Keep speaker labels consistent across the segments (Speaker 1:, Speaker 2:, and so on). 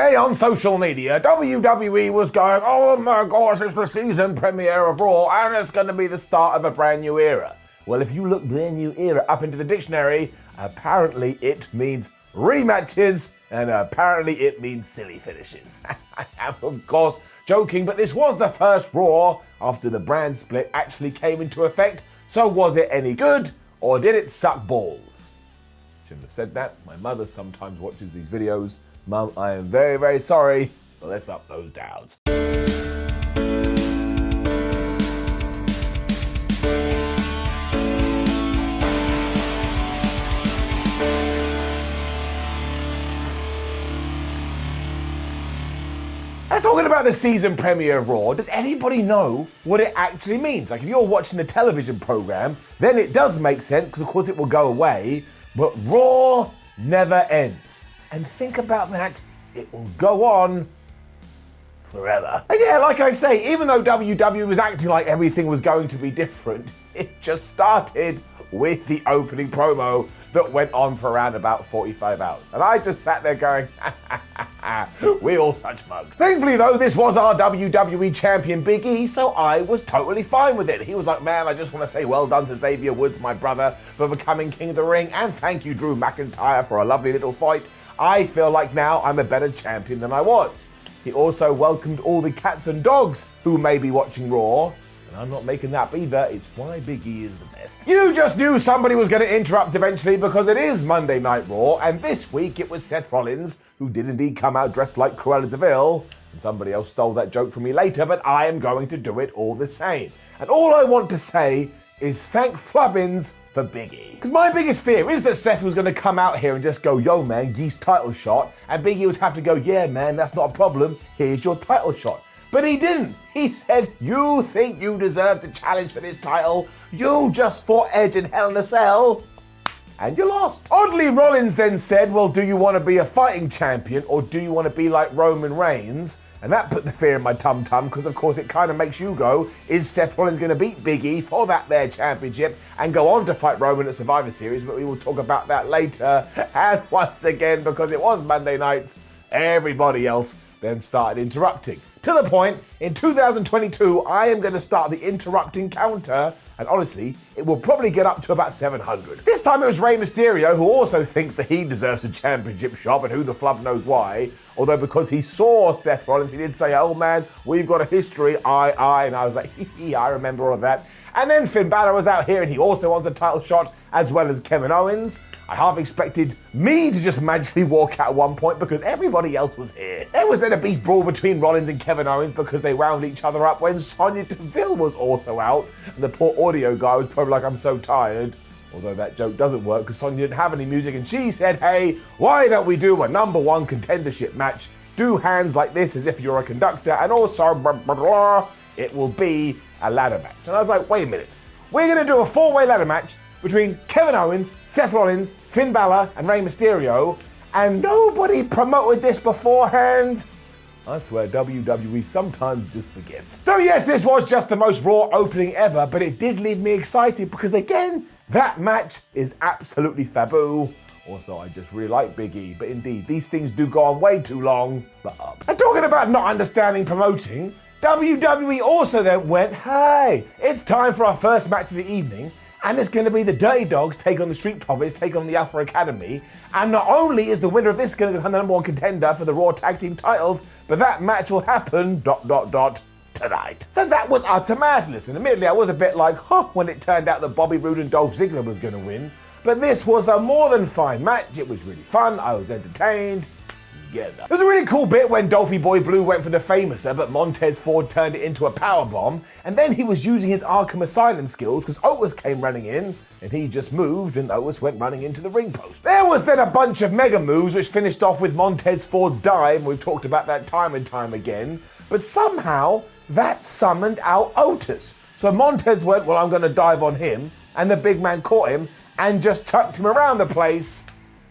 Speaker 1: Today on social media, WWE was going, oh my gosh, it's the season premiere of Raw and it's going to be the start of a brand new era. Well, if you look brand new era up into the dictionary, apparently it means rematches and apparently it means silly finishes. I am, of course, joking, but this was the first Raw after the brand split actually came into effect. So was it any good or did it suck balls? Shouldn't have said that. My mother sometimes watches these videos. Mum, I am very, very sorry, but let's up those downs. And talking about the season premiere of Raw, does anybody know what it actually means? Like if you're watching a television program, then it does make sense because of course it will go away, but Raw never ends. And think about that, it will go on forever. And yeah, like I say, even though WWE was acting like everything was going to be different, it just started with the opening promo that went on for around about 45 hours. And I just sat there going, we all such mugs. Thankfully though, this was our WWE champion Big E, so I was totally fine with it. He was like, man, I just want to say well done to Xavier Woods, my brother, for becoming King of the Ring, and thank you Drew McIntyre for a lovely little fight. I feel like now I'm a better champion than I was. He also welcomed all the cats and dogs who may be watching Raw. And I'm not making that either, it's why Big E is the best. You just knew somebody was going to interrupt eventually because it is Monday Night Raw, and this week it was Seth Rollins, who did indeed come out dressed like Cruella de Vil, and somebody else stole that joke from me later, but I am going to do it all the same. And all I want to say is thank Flubbins for Big E. Because my biggest fear is that Seth was going to come out here and just go, yo man, Geese title shot, and Big E would have to go, yeah man, that's not a problem, here's your title shot. But he didn't. He said, you think you deserve the challenge for this title? You just fought Edge in Hell in a Cell, and you lost. Oddly, Rollins then said, well, do you want to be a fighting champion or do you want to be like Roman Reigns? And that put the fear in my tum-tum because, of course, it kind of makes you go, is Seth Rollins going to beat Big E for that there championship and go on to fight Roman at Survivor Series? But we will talk about that later. And once again, because it was Monday nights, everybody else then started interrupting. To the point, in 2022, I am going to start the interrupting counter, and honestly, it will probably get up to about 700. This time it was Rey Mysterio, who also thinks that he deserves a championship shot, and who the flub knows why. Although because he saw Seth Rollins, he did say, oh man, we've got a history, and I was like, I remember all of that. And then Finn Balor was out here, and he also wants a title shot, as well as Kevin Owens. I half expected me to just magically walk out at one point because everybody else was here. There was then a beef brawl between Rollins and Kevin Owens because they wound each other up when Sonya Deville was also out, and the poor audio guy was probably like, I'm so tired. Although that joke doesn't work because Sonya didn't have any music, and she said, hey, why don't we do a #1 contendership match? Do hands like this as if you're a conductor, and also blah, blah, blah, it will be a ladder match. And I was like, wait a minute, we're going to do a 4-way ladder match between Kevin Owens, Seth Rollins, Finn Balor, and Rey Mysterio, and nobody promoted this beforehand? I swear WWE sometimes just forgets. So yes, this was just the most Raw opening ever, but it did leave me excited because again, that match is absolutely faboo. Also, I just really like Big E, but indeed, these things do go on way too long, but up. And talking about not understanding promoting, WWE also then went, hey, it's time for our first match of the evening, and it's going to be the Dirty Dogs take on the Street Profits, take on the Alpha Academy. And not only is the winner of this going to become the #1 contender for the Raw Tag Team titles, but that match will happen ... tonight. So that was utter madness. And admittedly, I was a bit like, when it turned out that Bobby Roode and Dolph Ziggler was going to win. But this was a more than fine match. It was really fun. I was entertained. There was a really cool bit when Dolphy Boy Blue went for the Famouser, but Montez Ford turned it into a powerbomb, and then he was using his Arkham Asylum skills because Otis came running in, and he just moved, and Otis went running into the ring post. There was then a bunch of mega moves, which finished off with Montez Ford's dive, and we've talked about that time and time again, but somehow that summoned out Otis. So Montez went, well, I'm going to dive on him, and the big man caught him and just chucked him around the place.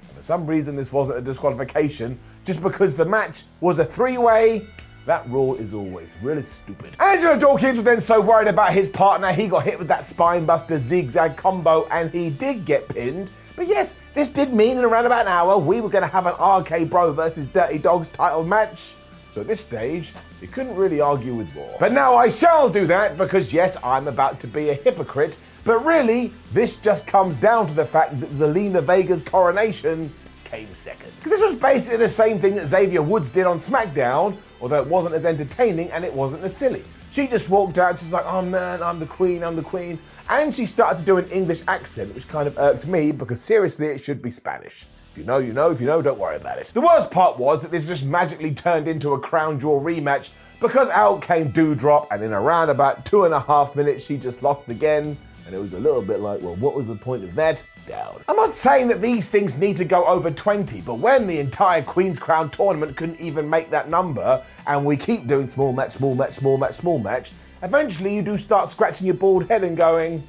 Speaker 1: And for some reason, this wasn't a disqualification, just because the match was a 3-way That rule is always really stupid. Angelo Dawkins was then so worried about his partner, he got hit with that spinebuster zigzag combo and he did get pinned. But yes, this did mean in around about an hour we were going to have an RK Bro versus Dirty Dogs title match. So at this stage, you couldn't really argue with Raw. But now I shall do that because yes, I'm about to be a hypocrite. But really, this just comes down to the fact that Zelina Vega's coronation came second. Because this was basically the same thing that Xavier Woods did on SmackDown, although it wasn't as entertaining and it wasn't as silly. She just walked out, she's like, oh man, I'm the queen, I'm the queen. And she started to do an English accent, which kind of irked me because seriously, it should be Spanish. If you know, you know. If you know, don't worry about it. The worst part was that this just magically turned into a crown jewel rematch because out came Doudrop, and in around about 2.5 minutes, she just lost again. And it was a little bit like, well, what was the point of that? Down. I'm not saying that these things need to go over 20, but when the entire Queen's Crown tournament couldn't even make that number, and we keep doing small match, small match, small match, small match, eventually you do start scratching your bald head and going,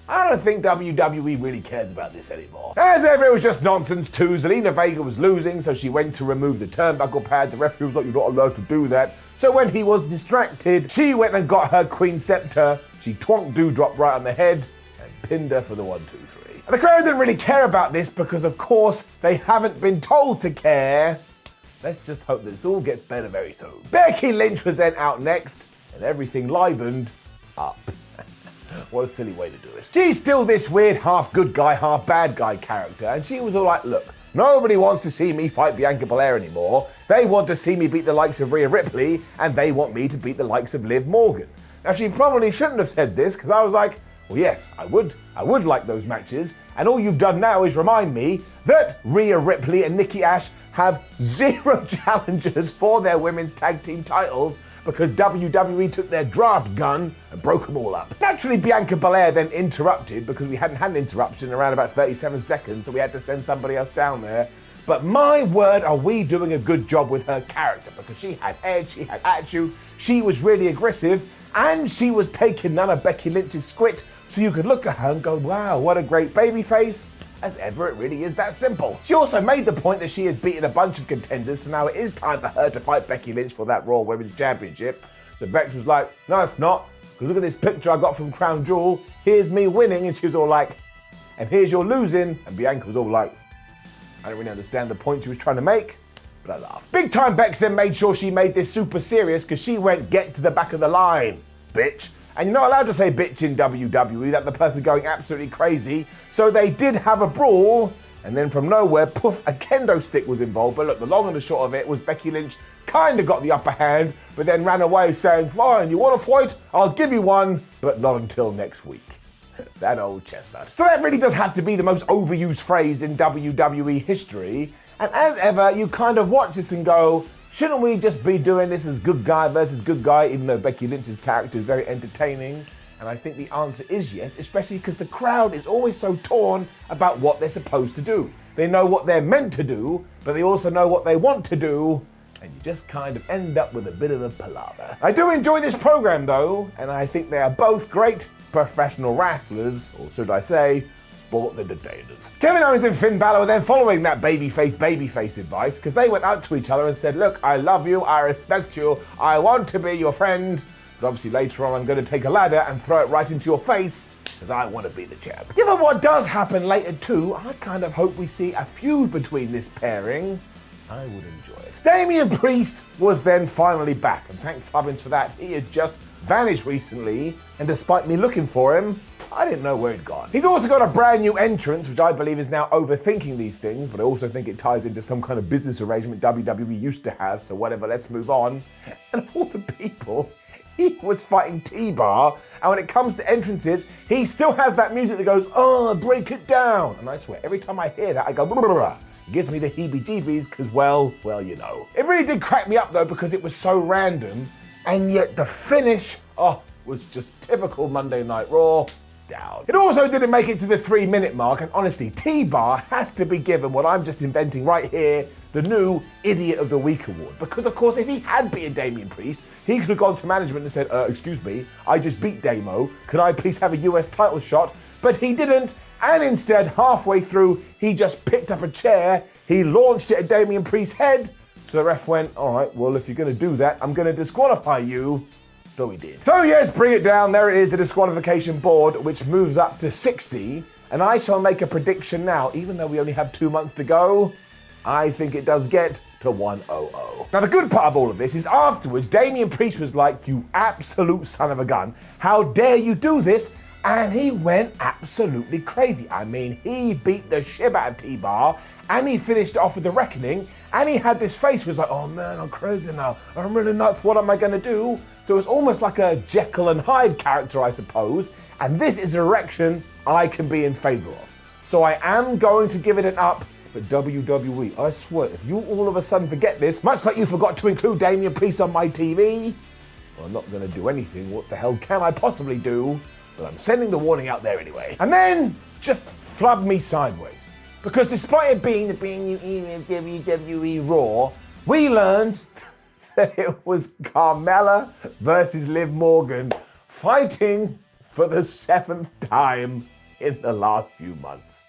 Speaker 1: I don't think WWE really cares about this anymore. As ever, it was just nonsense too. Zelina Vega was losing, so she went to remove the turnbuckle pad. The referee was like, you're not allowed to do that. So when he was distracted, she went and got her Queen Scepter. She twonked Doudrop right on the head and pinned her for the 1, 2, 3. And the crowd didn't really care about this because, of course, they haven't been told to care. Let's just hope that this all gets better very soon. Becky Lynch was then out next, and everything livened up. What a silly way to do it. She's still this weird half good guy, half bad guy character, and she was all like, look, nobody wants to see me fight Bianca Belair anymore. They want to see me beat the likes of Rhea Ripley, and they want me to beat the likes of Liv Morgan. Now, she probably shouldn't have said this, because I was like, well, yes, I would like those matches, and all you've done now is remind me that Rhea Ripley and Nikki Ash have 0 challengers for their women's tag team titles because WWE took their draft gun and broke them all up. Naturally, Bianca Belair then interrupted because we hadn't had an interruption in around about 37 seconds, so we had to send somebody else down there. But my word, are we doing a good job with her character, because she had edge, she had attitude, she was really aggressive, and she was taking none of Becky Lynch's squit, so you could look at her and go, wow, what a great baby face. As ever, it really is that simple. She also made the point that she has beaten a bunch of contenders, so now it is time for her to fight Becky Lynch for that Raw Women's Championship. So Bex was like, no, it's not, because look at this picture I got from Crown Jewel. Here's me winning, and she was all like, and here's your losing. And Bianca was all like, I don't really understand the point she was trying to make, but I laughed. Big Time Bex then made sure she made this super serious because she went, get to the back of the line, bitch. And you're not allowed to say bitch in WWE, that the person going absolutely crazy. So they did have a brawl, and then from nowhere, poof, a kendo stick was involved. But look, the long and the short of it was Becky Lynch kind of got the upper hand, but then ran away saying, fine, you want to fight? I'll give you one, but not until next week. That old chestnut. So that really does have to be the most overused phrase in WWE history. And as ever, you kind of watch this and go, shouldn't we just be doing this as good guy versus good guy, even though Becky Lynch's character is very entertaining? And I think the answer is yes, especially because the crowd is always so torn about what they're supposed to do. They know what they're meant to do, but they also know what they want to do, and you just kind of end up with a bit of a palaver. I do enjoy this program though, and I think they are both great professional wrestlers, or should I say, sports entertainers. Kevin Owens and Finn Balor were then following that babyface advice because they went out to each other and said, look, I love you, I respect you, I want to be your friend, but obviously later on I'm going to take a ladder and throw it right into your face because I want to be the champ. Given what does happen later too, I kind of hope we see a feud between this pairing. I would enjoy it. Damien Priest was then finally back, and thank Fubbins for that. He had just vanished recently, and despite me looking for him, I didn't know where he'd gone. He's also got a brand new entrance, which I believe is now overthinking these things, but I also think it ties into some kind of business arrangement WWE used to have, so whatever, let's move on. And of all the people, he was fighting T-Bar, and when it comes to entrances, he still has that music that goes, oh, break it down. And I swear, every time I hear that, I go, blah, blah, blah. It gives me the heebie-jeebies, because, well, you know. It really did crack me up, though, because it was so random, and yet the finish, was just typical Monday Night Raw. Down. It also didn't make it to the 3-minute mark, and honestly, T-Bar has to be given what I'm just inventing right here, the new Idiot of the Week award. Because of course, if he had beaten Damien Priest, he could have gone to management and said, excuse me, I just beat Damo, could I please have a US title shot? But he didn't, and instead, halfway through, he just picked up a chair, he launched it at Damien Priest's head, So the ref went, all right, well, if you're going to do that, I'm going to disqualify you. So he did. So yes, bring it down. There it is, the disqualification board, which moves up to 60. And I shall make a prediction now, even though we only have 2 months to go. I think it does get to 100. Now, the good part of all of this is afterwards, Damien Priest was like, you absolute son of a gun. How dare you do this? And he went absolutely crazy. I mean, he beat the shit out of T-Bar, and he finished it off with the Reckoning, and he had this face was like, oh man, I'm crazy now. I'm really nuts. What am I going to do? So it was almost like a Jekyll and Hyde character, I suppose. And this is a direction I can be in favor of. So I am going to give it an up. But WWE, I swear, if you all of a sudden forget this, much like you forgot to include Damien Priest on my TV, well, I'm not going to do anything. What the hell can I possibly do? But I'm sending the warning out there anyway. And then just flub me sideways. Because despite it being the WWE RAW, we learned that it was Carmella versus Liv Morgan fighting for the 7th time in the last few months.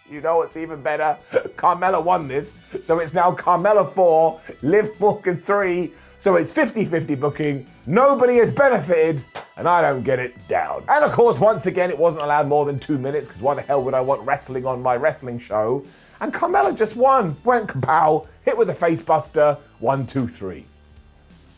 Speaker 1: You know what's even better? Carmella won this, so it's now Carmella 4, Liv Morgan 3, so it's 50-50 booking. Nobody has benefited, and I don't get it down. And of course, once again, it wasn't allowed more than 2 minutes, because why the hell would I want wrestling on my wrestling show? And Carmella just won. Went kapow, hit with a face buster, 1, 2, 3.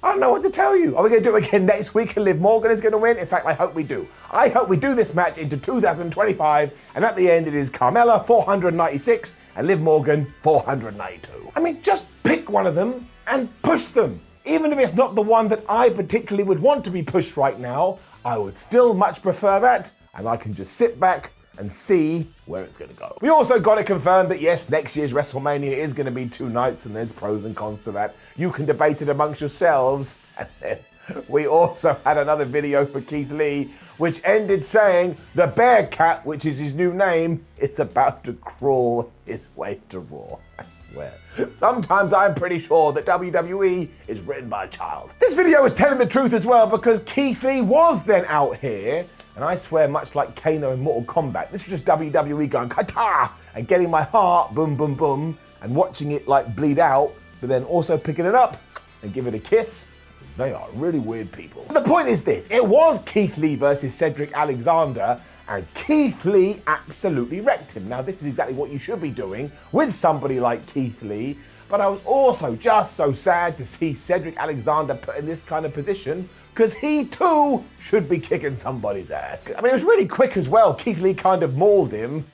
Speaker 1: I don't know what to tell you. Are we going to do it again next week and Liv Morgan is going to win? In fact, I hope we do. I hope we do this match into 2025, and at the end it is Carmella 496 and Liv Morgan 492. I mean, just pick one of them and push them. Even if it's not the one that I particularly would want to be pushed right now, I would still much prefer that, and I can just sit back and see where it's going to go. We also got it confirmed that yes, next year's WrestleMania is going to be 2 nights, and there's pros and cons to that. You can debate it amongst yourselves. And then we also had another video for Keith Lee, which ended saying the Bearcat, which is his new name, is about to crawl his way to Raw. I swear. Sometimes I'm pretty sure that WWE is written by a child. This video is telling the truth as well, because Keith Lee was then out here, and I swear, much like Kano in Mortal Kombat, this was just WWE going kata and getting my heart boom, boom, boom, and watching it like bleed out, but then also picking it up and give it a kiss, because they are really weird people. But the point is this, it was Keith Lee versus Cedric Alexander, and Keith Lee absolutely wrecked him. Now, this is exactly what you should be doing with somebody like Keith Lee, but I was also just so sad to see Cedric Alexander put in this kind of position, because he too should be kicking somebody's ass. I mean, it was really quick as well. Keith Lee kind of mauled him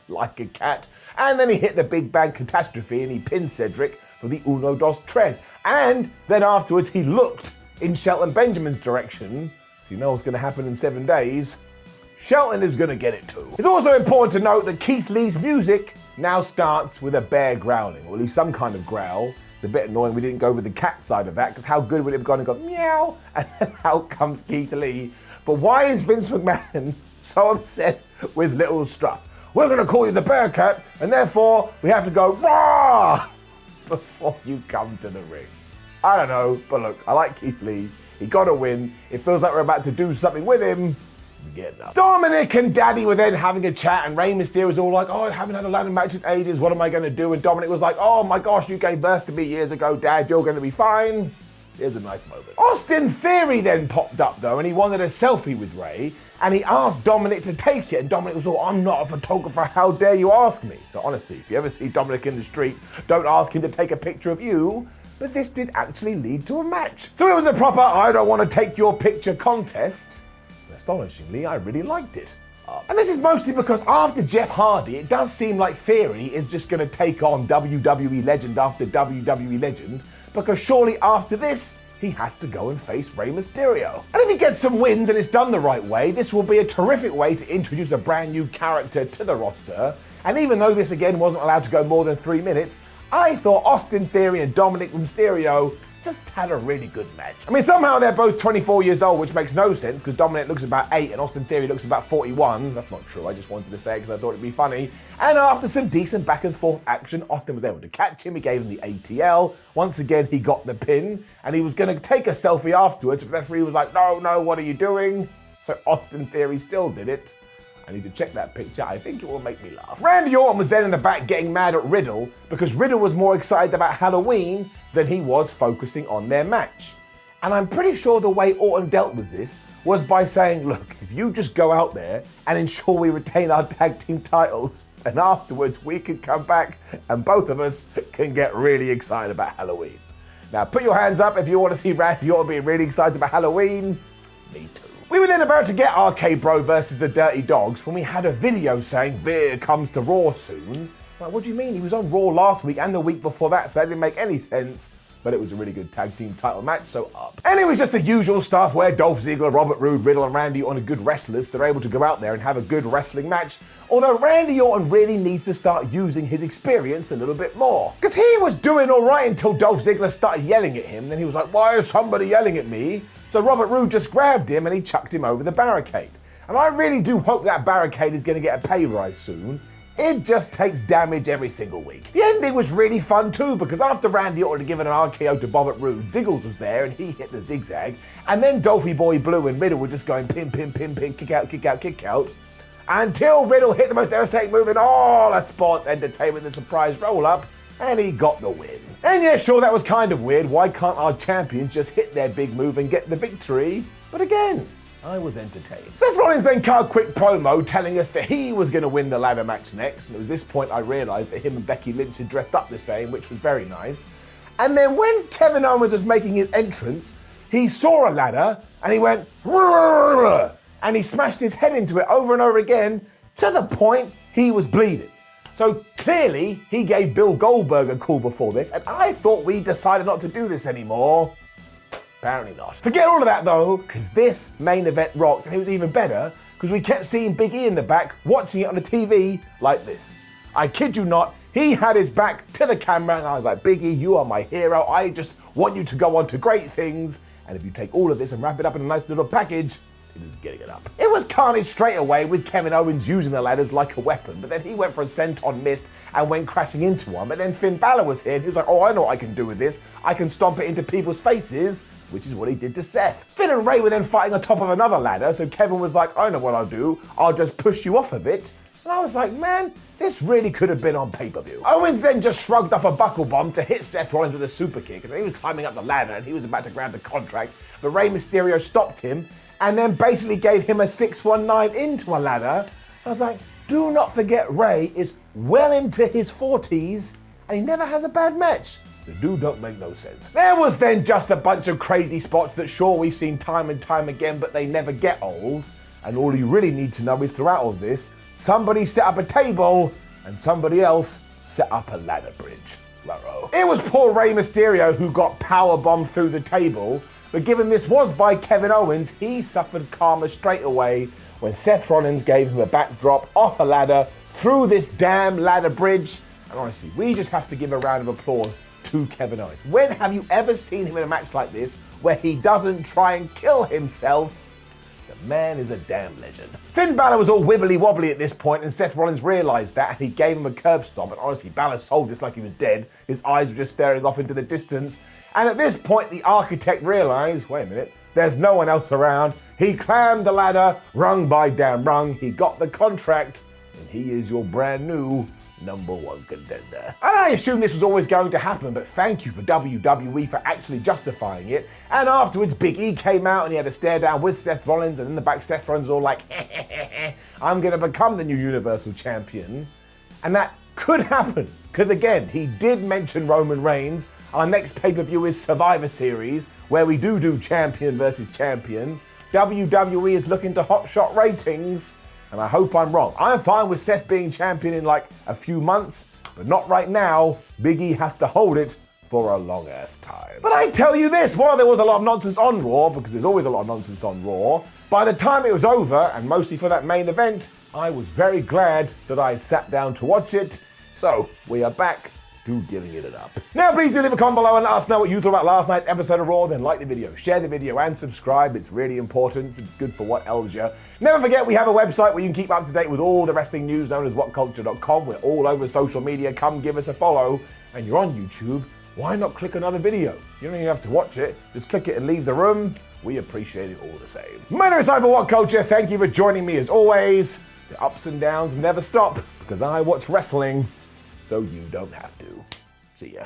Speaker 1: like a cat, and then he hit the Big Bang Catastrophe and he pinned Cedric for the Uno Dos Tres. And then afterwards he looked in Shelton Benjamin's direction, so you know what's going to happen in 7 days. Shelton is going to get it too. It's also important to note that Keith Lee's music now starts with a bear growling, or at least some kind of growl. It's a bit annoying we didn't go with the cat side of that, because how good would it have gone and gone meow, and then out comes Keith Lee. But why is Vince McMahon so obsessed with little stuff? We're going to call you the Bearcat, and therefore we have to go raw before you come to the ring. I don't know, but look, I like Keith Lee. He got a win. It feels like we're about to do something with him. Dominic and Daddy were then having a chat, and Rey Mysterio was all like, oh, I haven't had a ladder match in ages, what am I going to do? And Dominic was like, oh my gosh, you gave birth to me years ago, Dad, you're going to be fine. Here's a nice moment. Austin Theory then popped up though, and he wanted a selfie with Rey, and he asked Dominic to take it, and Dominic was all, I'm not a photographer, how dare you ask me? So honestly, if you ever see Dominic in the street, don't ask him to take a picture of you. But this did actually lead to a match. So it was a proper I don't want to take your picture contest. Astonishingly, I really liked it. And this is mostly because after Jeff Hardy, it does seem like Theory is just going to take on WWE legend after WWE legend, because surely after this, he has to go and face Rey Mysterio. And if he gets some wins and it's done the right way, this will be a terrific way to introduce a brand new character to the roster. And even though this again wasn't allowed to go more than 3 minutes, I thought Austin Theory and Dominic Mysterio just had a really good match. I mean, somehow they're both 24 years old, which makes no sense, because Dominic looks about 8 and Austin Theory looks about 41. That's not true, I just wanted to say it because I thought it'd be funny. And after some decent back and forth action, Austin was able to catch him, he gave him the ATL. Once again, he got the pin, and he was going to take a selfie afterwards, but the referee was like, no, what are you doing? So Austin Theory still did it. I need to check that picture. I think it will make me laugh. Randy Orton was then in the back getting mad at Riddle because Riddle was more excited about Halloween than he was focusing on their match. And I'm pretty sure the way Orton dealt with this was by saying, look, if you just go out there and ensure we retain our tag team titles, and afterwards we can come back and both of us can get really excited about Halloween. Now put your hands up if you want to see Randy Orton being really excited about Halloween. Me too. We were then about to get RK Bro versus the Dirty Dogs when we had a video saying Veer comes to Raw soon. Like, what do you mean? He was on Raw last week and the week before that, so that didn't make any sense. But it was a really good tag team title match, so up. And it was just the usual stuff where Dolph Ziggler, Robert Roode, Riddle, and Randy Orton are good wrestlers. They're able to go out there and have a good wrestling match. Although Randy Orton really needs to start using his experience a little bit more. Because he was doing all right until Dolph Ziggler started yelling at him. Then he was like, why is somebody yelling at me? So Robert Roode just grabbed him and he chucked him over the barricade. And I really do hope that barricade is going to get a pay rise soon. It just takes damage every single week. The ending was really fun too, because after Randy Orton had given an RKO to Robert Roode, Ziggles was there and he hit the zigzag, and then Dolphy Boy Blue and Riddle were just going pin, pin, pin, pin, kick out, kick out, kick out, until Riddle hit the most devastating move in all of sports entertainment, the surprise roll-up, and he got the win. And yeah, sure, that was kind of weird. Why can't our champions just hit their big move and get the victory? But again, I was entertained. Seth Rollins then cut a quick promo telling us that he was going to win the ladder match next. And it was this point I realized that him and Becky Lynch had dressed up the same, which was very nice. And then when Kevin Owens was making his entrance, he saw a ladder and he went, "Rrrr," and he smashed his head into it over and over again to the point he was bleeding. So clearly he gave Bill Goldberg a call before this, and I thought we decided not to do this anymore. Apparently not. Forget all of that though, because this main event rocked, and it was even better because we kept seeing Big E in the back watching it on the TV like this. I kid you not, he had his back to the camera and I was like, Big E, you are my hero. I just want you to go on to great things. And if you take all of this and wrap it up in a nice little package, it is getting it up. It was carnage straight away with Kevin Owens using the ladders like a weapon, but then he went for a senton mist and went crashing into one. But then Finn Balor was here and he was like, oh, I know what I can do with this. I can stomp it into people's faces, which is what he did to Seth. Finn and Ray were then fighting on top of another ladder, so Kevin was like, I know what I'll do. I'll just push you off of it. And I was like, man, this really could have been on pay-per-view. Owens then just shrugged off a buckle bomb to hit Seth Rollins with a super kick, and then he was climbing up the ladder and he was about to grab the contract, but Rey Mysterio stopped him and then basically gave him a 619 into a ladder. I was like, do not forget Ray is well into his 40s and he never has a bad match. The dude don't make no sense. There was then just a bunch of crazy spots that sure we've seen time and time again, but they never get old. And all you really need to know is throughout all this, somebody set up a table and somebody else set up a ladder bridge. Ruh-roh. It was poor Rey Mysterio who got powerbombed through the table, but given this was by Kevin Owens, he suffered karma straight away when Seth Rollins gave him a backdrop off a ladder through this damn ladder bridge. And honestly, we just have to give a round of applause to Kevin Owens. When have you ever seen him in a match like this where he doesn't try and kill himself? The man is a damn legend. Finn Balor was all wibbly wobbly at this point and Seth Rollins realized that and he gave him a curb stomp, and honestly Balor sold this like he was dead. His eyes were just staring off into the distance, and at this point the architect realized, wait a minute, there's no one else around. He climbed the ladder, rung by damn rung, he got the contract, and he is your brand new #1 contender. And I assume this was always going to happen, but thank you for WWE for actually justifying it. And afterwards, Big E came out and he had a stare down with Seth Rollins, and in the back, Seth Rollins was all like, I'm gonna become the new Universal Champion. And that could happen, because again, he did mention Roman Reigns. Our next pay-per-view is Survivor Series, where we do champion versus champion. WWE is looking to hotshot ratings, and I hope I'm wrong. I'm fine with Seth being champion in like a few months, but not right now. Big E has to hold it for a long ass time. But I tell you this, while there was a lot of nonsense on Raw, because there's always a lot of nonsense on Raw, by the time it was over, and mostly for that main event, I was very glad that I had sat down to watch it. So we are back to giving it up. Now please do leave a comment below and let us know what you thought about last night's episode of Raw. Then like the video, share the video and subscribe. It's really important. It's good for what Elger. Never forget we have a website where you can keep up to date with all the wrestling news known as WhatCulture.com. We're all over social media. Come give us a follow. And you're on YouTube. Why not click another video? You don't even have to watch it. Just click it and leave the room. We appreciate it all the same. My name is for WhatCulture. Thank you for joining me as always. The ups and downs never stop because I watch wrestling, so you don't have to. See ya.